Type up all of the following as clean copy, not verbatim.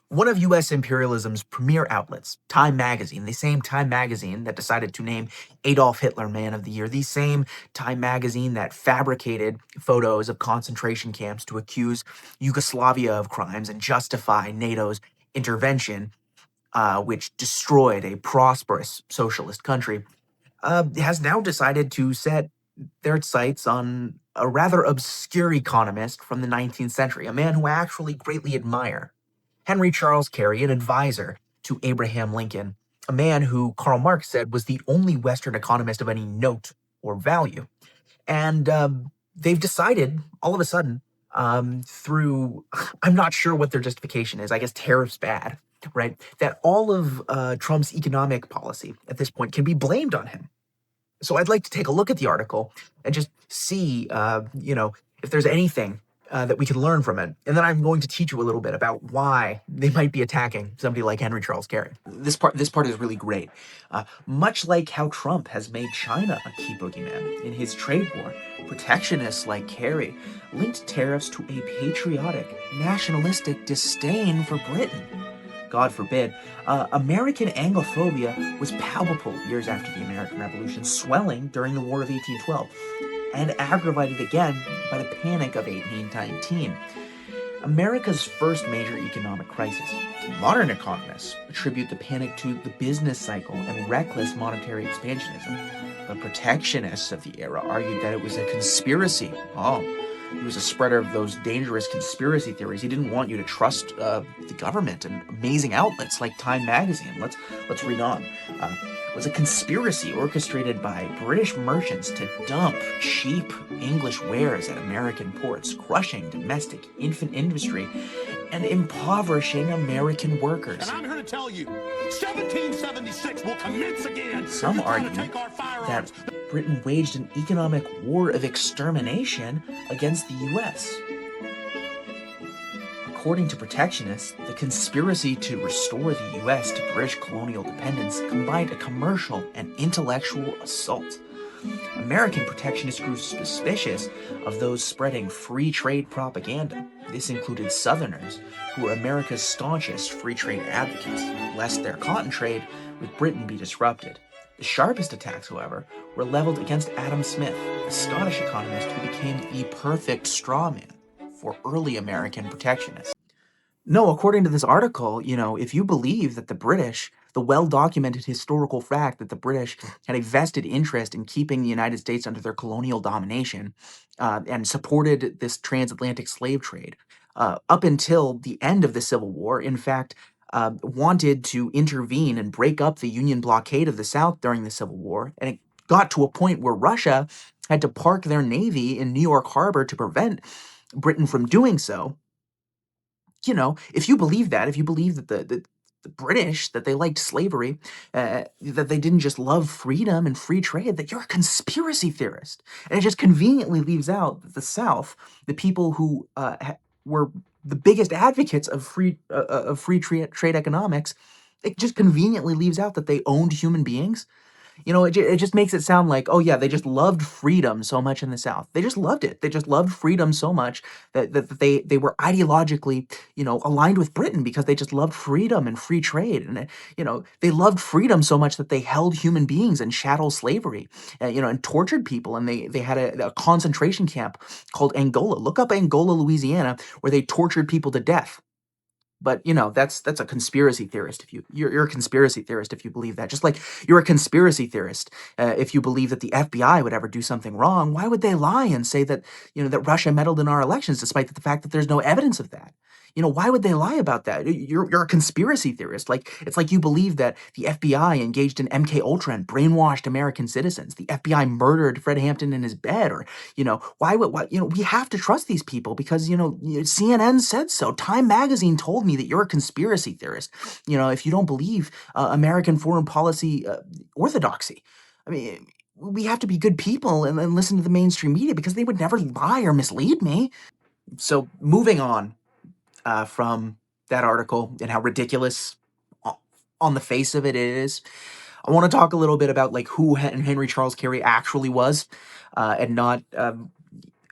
One of U.S. imperialism's premier outlets, Time magazine, the same Time magazine that decided to name Adolf Hitler Man of the Year, the same Time magazine that fabricated photos of concentration camps to accuse Yugoslavia of crimes and justify NATO's intervention, which destroyed a prosperous socialist country, has now decided to set their sights on a rather obscure economist from the 19th century, a man who I actually greatly admire. Henry Charles Carey, an advisor to Abraham Lincoln, a man who Karl Marx said was the only Western economist of any note or value. And they've decided, all of a sudden, through, I'm not sure what their justification is, I guess tariffs bad, right? That all of Trump's economic policy at this point can be blamed on him. So I'd like to take a look at the article and just see, if there's anything that we can learn from it. And then I'm going to teach you a little bit about why they might be attacking somebody like Henry Charles Carey. This part is really great. Much like how Trump has made China a key boogeyman in his trade war, protectionists like Carey linked tariffs to a patriotic, nationalistic disdain for Britain. God forbid, American Anglophobia was palpable years after the American Revolution, swelling during the War of 1812, and aggravated again by the Panic of 1819. America's first major economic crisis. Modern economists attribute the panic to the business cycle and reckless monetary expansionism. But protectionists of the era argued that it was a conspiracy. He was a spreader of those dangerous conspiracy theories. He didn't want you to trust the government and amazing outlets like Time magazine. Let's read on. It was a conspiracy orchestrated by British merchants to dump cheap English wares at American ports, crushing domestic infant industry and impoverishing American workers. And I'm here to tell you, 1776 will commence again. Some argue that Britain waged an economic war of extermination against the U.S. According to protectionists, the conspiracy to restore the U.S. to British colonial dependence combined a commercial and intellectual assault. American protectionists grew suspicious of those spreading free trade propaganda. This included Southerners, who were America's staunchest free trade advocates, lest their cotton trade with Britain be disrupted. The sharpest attacks, however, were leveled against Adam Smith, a Scottish economist who became the perfect straw man for early American protectionists. No, according to this article, if you believe that the British, the well-documented historical fact that the British had a vested interest in keeping the United States under their colonial domination and supported this transatlantic slave trade up until the end of the Civil War, in fact, wanted to intervene and break up the Union blockade of the South during the Civil War, and it got to a point where Russia had to park their navy in New York Harbor to prevent Britain from doing so. If you believe that, if you believe that the British, that they liked slavery, that they didn't just love freedom and free trade, that you're a conspiracy theorist. And it just conveniently leaves out that the South, the people who were the biggest advocates of free trade economics, it just conveniently leaves out that they owned human beings. It just makes it sound like, oh yeah, they just loved freedom so much in the South. They just loved it. They just loved freedom so much that they were ideologically, aligned with Britain because they just loved freedom and free trade. And, they loved freedom so much that they held human beings in chattel slavery, and tortured people. And they had a concentration camp called Angola. Look up Angola, Louisiana, where they tortured people to death. But that's a conspiracy theorist. If you're a conspiracy theorist if you believe that, just like you're a conspiracy theorist if you believe that the FBI would ever do something wrong. Why would they lie and say that that Russia meddled in our elections, despite the fact that there's no evidence of that? Why would they lie about that? You're a conspiracy theorist. It's like you believe that the FBI engaged in MK Ultra and brainwashed American citizens. The FBI murdered Fred Hampton in his bed, or why we have to trust these people because CNN said so. Time magazine told me that you're a conspiracy theorist. If you don't believe American foreign policy orthodoxy. I mean, we have to be good people and listen to the mainstream media because they would never lie or mislead me. So moving on from that article and how ridiculous on the face of it is, I want to talk a little bit about who Henry Charles Carey actually was, and not.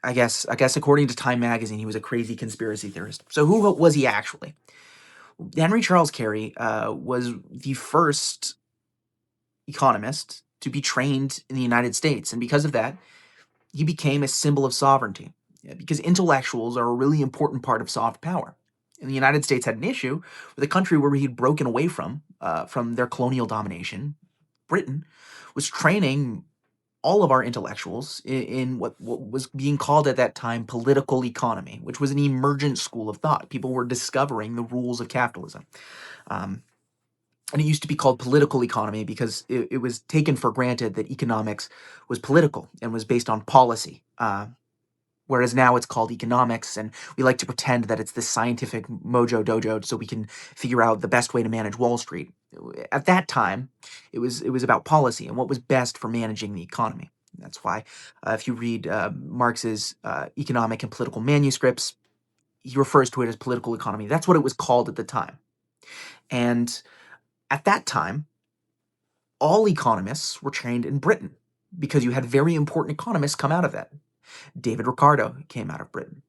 I guess according to Time magazine, he was a crazy conspiracy theorist. So who was he actually? Henry Charles Carey was the first economist to be trained in the United States, and because of that, he became a symbol of sovereignty. Because intellectuals are a really important part of soft power. And the United States had an issue with a country where he'd broken away from their colonial domination. Britain was training all of our intellectuals in what was being called at that time political economy, which was an emergent school of thought. People were discovering the rules of capitalism. Um, and it used to be called political economy because it was taken for granted that economics was political and was based on policy. Whereas now it's called economics, and we like to pretend that it's this scientific mojo dojo so we can figure out the best way to manage Wall Street. At that time, it was about policy and what was best for managing the economy. That's why if you read Marx's economic and political manuscripts, he refers to it as political economy. That's what it was called at the time. And at that time, all economists were trained in Britain because you had very important economists come out of that. David Ricardo came out of Britain.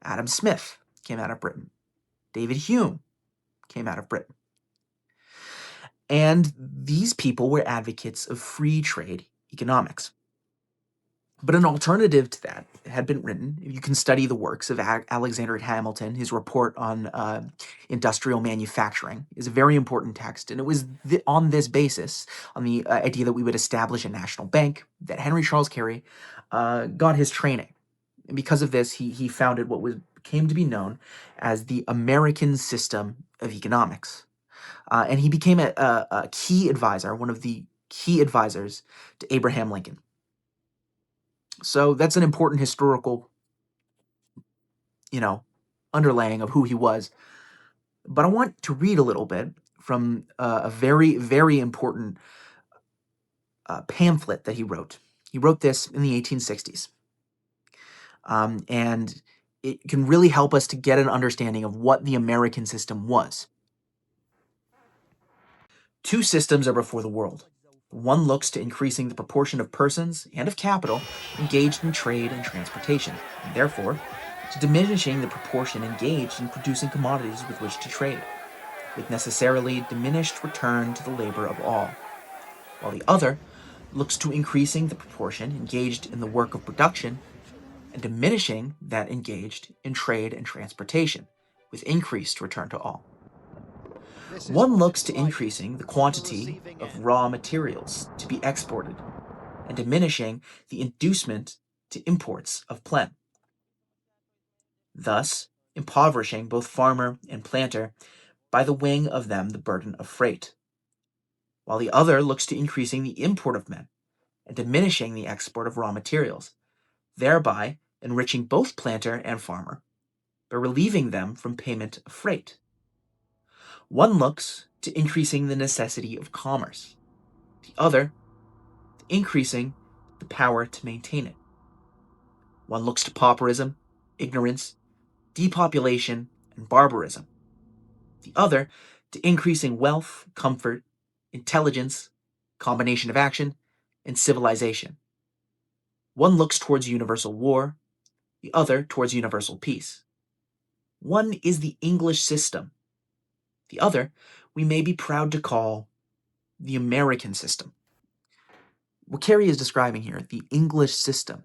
Adam Smith came out of Britain. David Hume came out of Britain. And these people were advocates of free trade economics. But an alternative to that had been written. You can study the works of Alexander Hamilton. His report on industrial manufacturing is a very important text. And it was on this basis, on the idea that we would establish a national bank, that Henry Charles Carey got his training. And because of this, he founded what came to be known as the American system of economics. And he became a key advisor, one of the key advisors to Abraham Lincoln. So that's an important historical, underlaying of who he was. But I want to read a little bit from a very, very important pamphlet that he wrote. He wrote this in the 1860s. And it can really help us to get an understanding of what the American system was. Two systems are before the world. One looks to increasing the proportion of persons and of capital engaged in trade and transportation, and therefore to diminishing the proportion engaged in producing commodities with which to trade, with necessarily diminished return to the labor of all, while the other looks to increasing the proportion engaged in the work of production and diminishing that engaged in trade and transportation, with increased return to all. One looks to increasing the quantity of raw materials to be exported and diminishing the inducement to imports of plen, thus impoverishing both farmer and planter by the weighing of them the burden of freight, while the other looks to increasing the import of men and diminishing the export of raw materials, thereby enriching both planter and farmer by relieving them from payment of freight. One looks to increasing the necessity of commerce, the other to increasing the power to maintain it. One looks to pauperism, ignorance, depopulation, and barbarism, the other to increasing wealth, comfort, intelligence, combination of action, and civilization. One looks towards universal war, the other towards universal peace. One is the English system. The other we may be proud to call the American system. What Carey is describing here, the English system,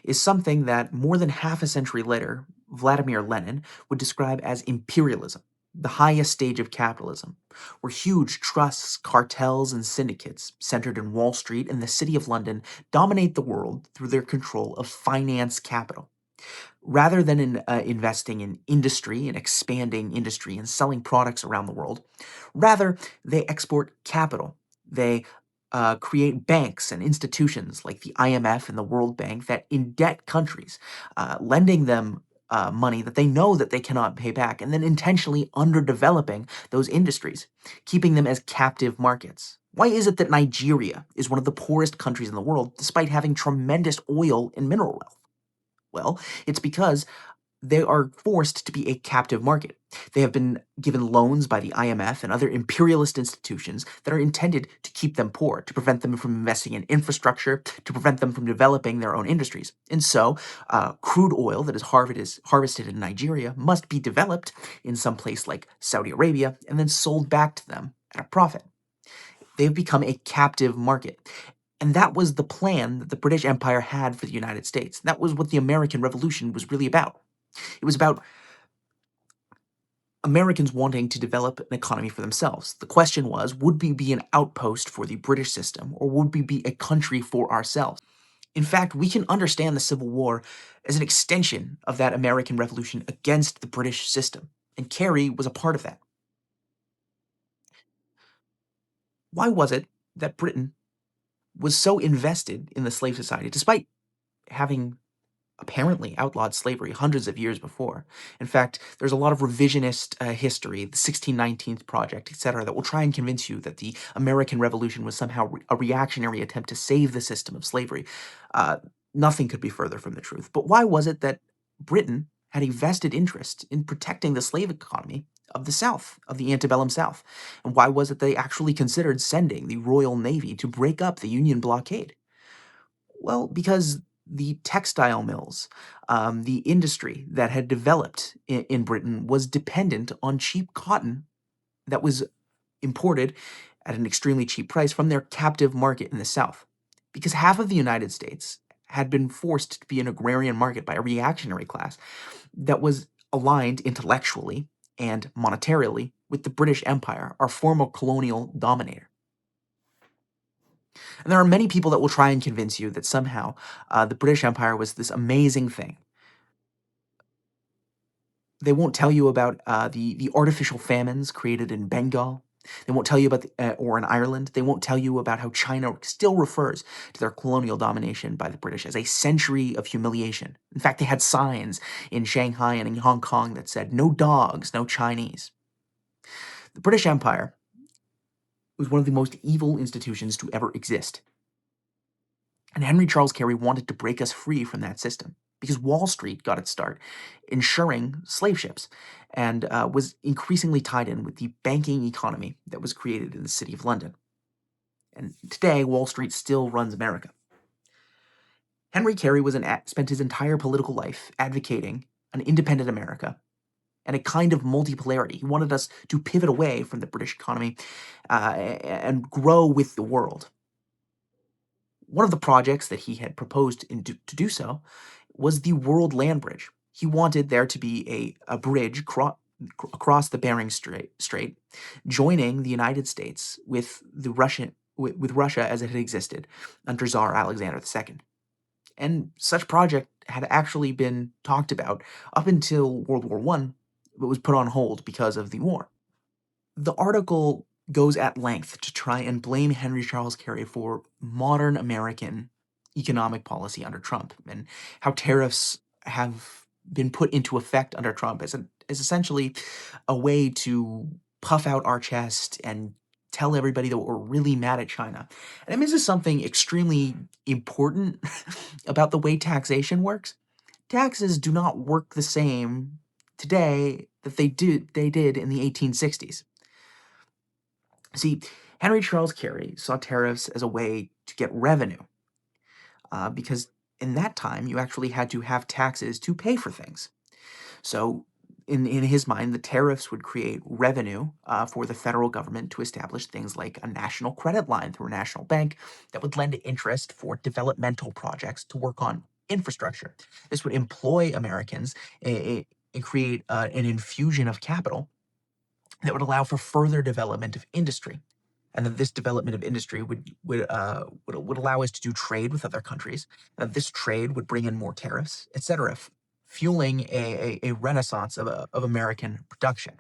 is something that more than half a century later, Vladimir Lenin would describe as imperialism, the highest stage of capitalism, where huge trusts, cartels, and syndicates centered in Wall Street and the City of London dominate the world through their control of finance capital. Rather than investing in industry and expanding industry and selling products around the world, rather they export capital. They create banks and institutions like the IMF and the World Bank that indebt countries, lending them money that they know that they cannot pay back, and then intentionally underdeveloping those industries, keeping them as captive markets. Why is it that Nigeria is one of the poorest countries in the world despite having tremendous oil and mineral wealth? Well, it's because they are forced to be a captive market. They have been given loans by the IMF and other imperialist institutions that are intended to keep them poor, to prevent them from investing in infrastructure, to prevent them from developing their own industries. And so, crude oil that is harvested in Nigeria must be developed in some place like Saudi Arabia and then sold back to them at a profit. They've become a captive market. And that was the plan that the British Empire had for the United States. That was what the American Revolution was really about. It was about Americans wanting to develop an economy for themselves. The question was, would we be an outpost for the British system, or would we be a country for ourselves? In fact, we can understand the Civil War as an extension of that American Revolution against the British system, and Carey was a part of that. Why was it that Britain was so invested in the slave society, despite having apparently outlawed slavery hundreds of years before? In fact, there's a lot of revisionist history, the 1619 Project, etc., that will try and convince you that the American Revolution was somehow a reactionary attempt to save the system of slavery. Uh, Nothing could be further from the truth. But why was it that Britain had a vested interest in protecting the slave economy of the South, of the antebellum South? And why was it they actually considered sending the Royal Navy to break up the Union blockade? Well, because the textile mills, the industry that had developed in Britain was dependent on cheap cotton that was imported at an extremely cheap price from their captive market in the South. Because half of the United States had been forced to be an agrarian market by a reactionary class that was aligned intellectually and monetarily with the British Empire, our former colonial dominator. And there are many people that will try and convince you that somehow the British Empire was this amazing thing. They won't tell you about the artificial famines created in Bengal. They won't tell you about or in Ireland. They won't tell you about how China still refers to their colonial domination by the British as a century of humiliation. In fact, they had signs in Shanghai and in Hong Kong that said, "No dogs, no Chinese." The British Empire was one of the most evil institutions to ever exist. And Henry Charles Carey wanted to break us free from that system because Wall Street got its start insuring slave ships and was increasingly tied in with the banking economy that was created in the City of London. And today, Wall Street still runs America. Henry Carey spent his entire political life advocating an independent America and a kind of multipolarity. He wanted us to pivot away from the British economy and grow with the world. One of the projects that he had proposed to do so was the World Land Bridge. He wanted there to be a bridge across the Bering Strait, joining the United States with with Russia as it had existed under Tsar Alexander II. And such project had actually been talked about up until World War I, but was put on hold because of the war. The article goes at length to try and blame Henry Charles Carey for modern American economic policy under Trump and how tariffs have been put into effect under Trump as essentially a way to puff out our chest and tell everybody that we're really mad at China. And I mean, this is something extremely important about the way taxation works. Taxes do not work the same today that they did in the 1860s. See, Henry Charles Carey saw tariffs as a way to get revenue, because in that time you actually had to have taxes to pay for things. So, in his mind, the tariffs would create revenue for the federal government to establish things like a national credit line through a national bank that would lend interest for developmental projects to work on infrastructure. This would employ Americans and create an infusion of capital that would allow for further development of industry. And that this development of industry would allow us to do trade with other countries. And that this trade would bring in more tariffs, etc., fueling a renaissance of American production.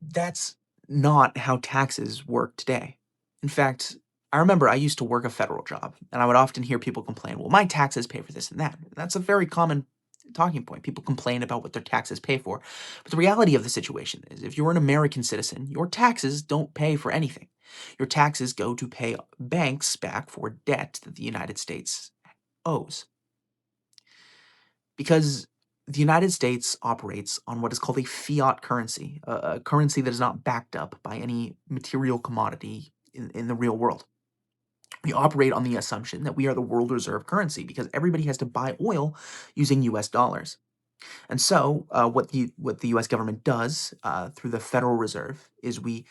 That's not how taxes work today. In fact, I remember I used to work a federal job, and I would often hear people complain, well, my taxes pay for this and that. That's a very common talking point. People complain about what their taxes pay for. But the reality of the situation is if you're an American citizen, your taxes don't pay for anything. Your taxes go to pay banks back for debt that the United States owes. because the United States operates on what is called a fiat currency, a currency that is not backed up by any material commodity in the real world. We operate on the assumption that we are the world reserve currency because everybody has to buy oil using US dollars. And so, what the U.S. government does through the Federal Reserve is we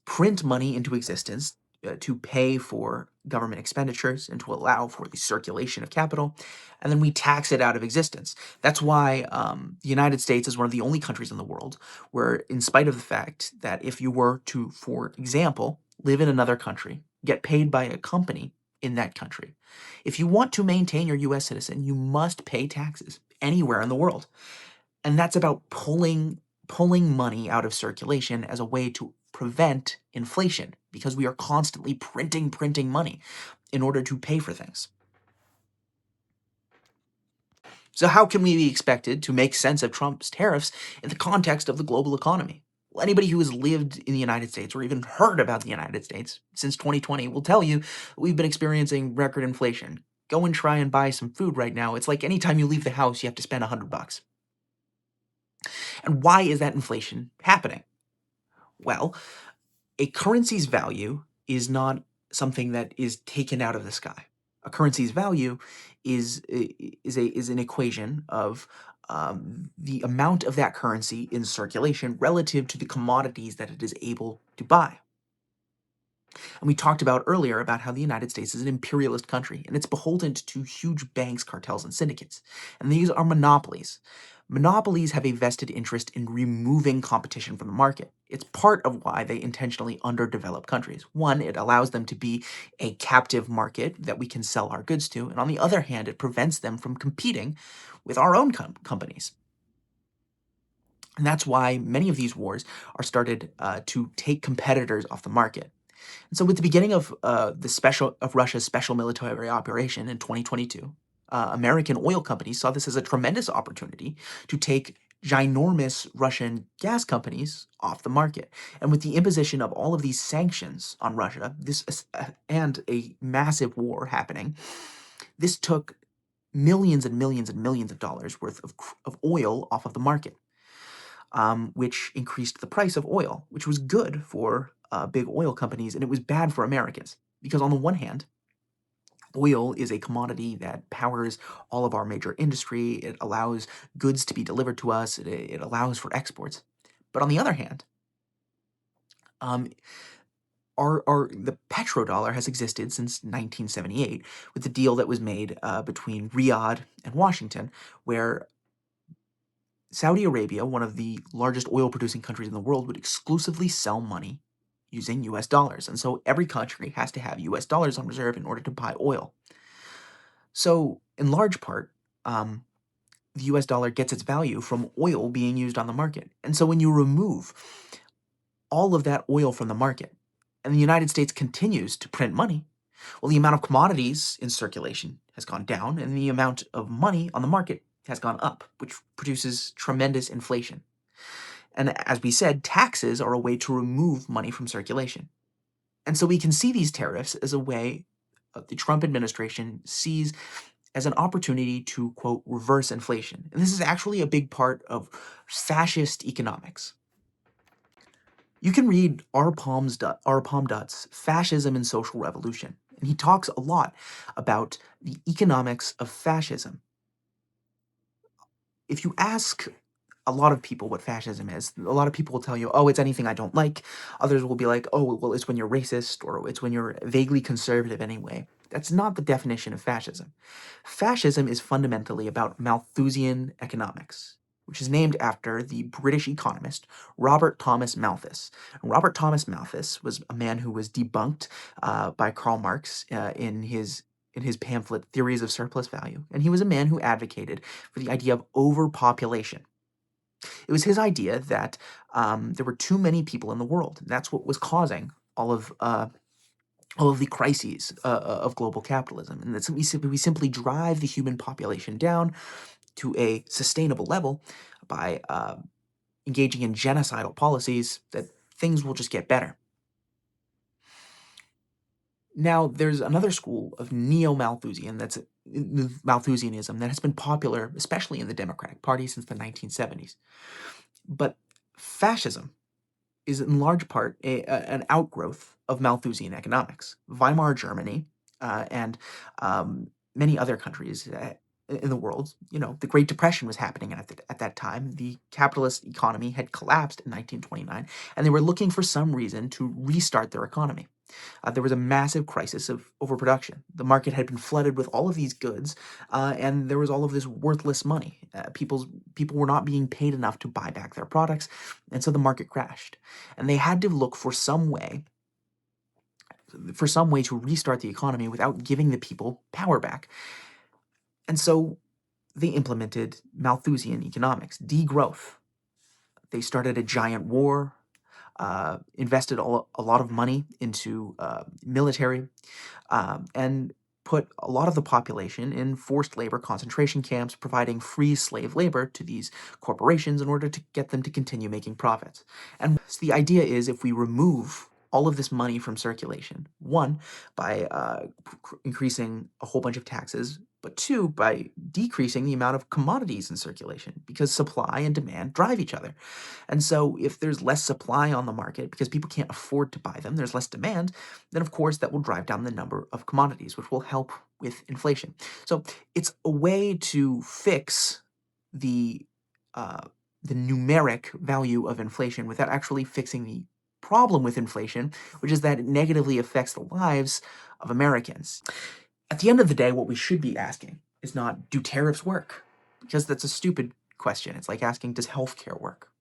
print money into existence to pay for government expenditures and to allow for the circulation of capital, and then we tax it out of existence. That's why the United States is one of the only countries in the world where, in spite of the fact that if you were to, for example, live in another country, get paid by a company in that country, if you want to maintain your U.S. citizen, you must pay taxes anywhere in the world. And that's about pulling money out of circulation as a way to prevent inflation because we are constantly printing money in order to pay for things. So how can we be expected to make sense of Trump's tariffs in the context of the global economy? Well, anybody who has lived in the United States or even heard about the United States since 2020 will tell you we've been experiencing record inflation. Go and try and buy some food right now. It's like anytime you leave the house, you have to spend $100. And why is that inflation happening? Well, a currency's value is not something that is taken out of the sky. A currency's value is an equation of the amount of that currency in circulation relative to the commodities that it is able to buy. And we talked about earlier about how the United States is an imperialist country, and it's beholden to huge banks, cartels, and syndicates. And these are monopolies. Monopolies have a vested interest in removing competition from the market. It's part of why they intentionally underdevelop countries. One, it allows them to be a captive market that we can sell our goods to, and on the other hand, it prevents them from competing with our own companies. And that's why many of these wars are started to take competitors off the market. And so, with the beginning of Russia's special military operation in 2022, American oil companies saw this as a tremendous opportunity to take ginormous Russian gas companies off the market. And with the imposition of all of these sanctions on Russia, and a massive war happening, this took millions and millions and millions of dollars worth of oil off of the market. Which increased the price of oil, which was good for big oil companies, and it was bad for Americans. Because on the one hand, oil is a commodity that powers all of our major industry. It allows goods to be delivered to us. It allows for exports. But on the other hand, the petrodollar has existed since 1978 with the deal that was made between Riyadh and Washington, where Saudi Arabia, one of the largest oil-producing countries in the world, would exclusively sell money using US dollars. And so every country has to have US dollars on reserve in order to buy oil. So, in large part, the US dollar gets its value from oil being used on the market. And so when you remove all of that oil from the market, and the United States continues to print money, well, the amount of commodities in circulation has gone down, and the amount of money on the market has gone up, which produces tremendous inflation. And as we said, taxes are a way to remove money from circulation. And so we can see these tariffs as a way the Trump administration sees as an opportunity to, quote, reverse inflation. And this is actually a big part of fascist economics. You can read R. Palm Dutt's Fascism and Social Revolution, and he talks a lot about the economics of fascism. If you ask a lot of people what fascism is, a lot of people will tell you, oh, it's anything I don't like. Others will be like, oh, well, it's when you're racist, or it's when you're vaguely conservative anyway. That's not the definition of fascism. Fascism is fundamentally about Malthusian economics, which is named after the British economist Robert Thomas Malthus. And Robert Thomas Malthus was a man who was debunked by Karl Marx in his pamphlet Theories of Surplus Value, and he was a man who advocated for the idea of overpopulation. It was his idea that there were too many people in the world, and that's what was causing all of the crises of global capitalism, and that we simply drive the human population down to a sustainable level by engaging in genocidal policies, that things will just get better. Now, there's another school of neo-Malthusian that's Malthusianism that has been popular, especially in the Democratic Party, since the 1970s. But fascism is in large part an outgrowth of Malthusian economics. Weimar Germany and many other countries in the world, the Great Depression was happening at that time. The capitalist economy had collapsed in 1929, and they were looking for some reason to restart their economy. There was a massive crisis of overproduction. The market had been flooded with all of these goods, and there was all of this worthless money. People were not being paid enough to buy back their products, and so the market crashed. And they had to look for some way to restart the economy without giving the people power back. And so they implemented Malthusian economics, degrowth. They started a giant war, invested a lot of money into military, and put a lot of the population in forced labor concentration camps, providing free slave labor to these corporations in order to get them to continue making profits. And so the idea is, if we remove all of this money from circulation, one, by increasing a whole bunch of taxes, but two, by decreasing the amount of commodities in circulation, because supply and demand drive each other. And so if there's less supply on the market because people can't afford to buy them, there's less demand, then of course that will drive down the number of commodities, which will help with inflation. So it's a way to fix the numeric value of inflation without actually fixing the problem with inflation, which is that it negatively affects the lives of Americans. At the end of the day, what we should be asking is not, do tariffs work? Because that's a stupid question. It's like asking, does healthcare work?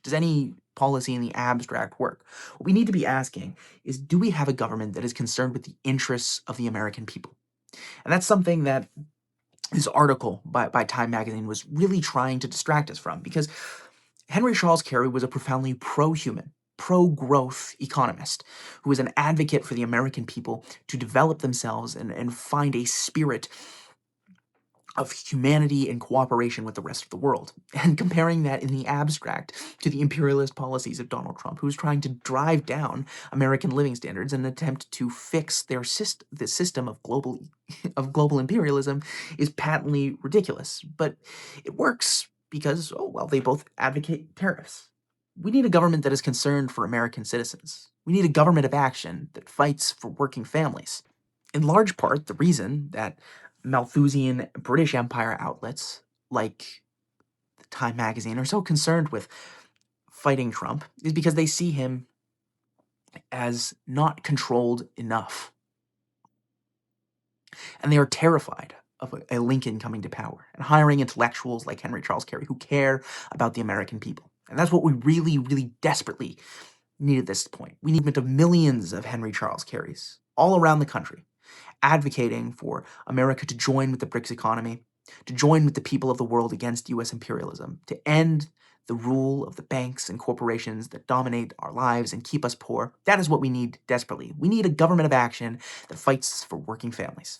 Does any policy in the abstract work? What we need to be asking is, do we have a government that is concerned with the interests of the American people? And that's something that this article by Time Magazine was really trying to distract us from, because Henry Charles Carey was a profoundly pro-human, pro-growth economist who was an advocate for the American people to develop themselves and find a spirit of humanity and cooperation with the rest of the world, and comparing that in the abstract to the imperialist policies of Donald Trump, who's trying to drive down American living standards in an attempt to fix the system of global imperialism, is patently ridiculous. But it works because, they both advocate tariffs. We need a government that is concerned for American citizens. We need a government of action that fights for working families. In large part, the reason that Malthusian British Empire outlets like the Time Magazine are so concerned with fighting Trump is because they see him as not controlled enough. And they are terrified of a Lincoln coming to power and hiring intellectuals like Henry Charles Carey who care about the American people. And that's what we really, really desperately need at this point. We need millions of Henry Charles Careys all around the country, advocating for America to join with the BRICS economy, to join with the people of the world against U.S. imperialism, to end the rule of the banks and corporations that dominate our lives and keep us poor. That is what we need desperately. We need a government of action that fights for working families.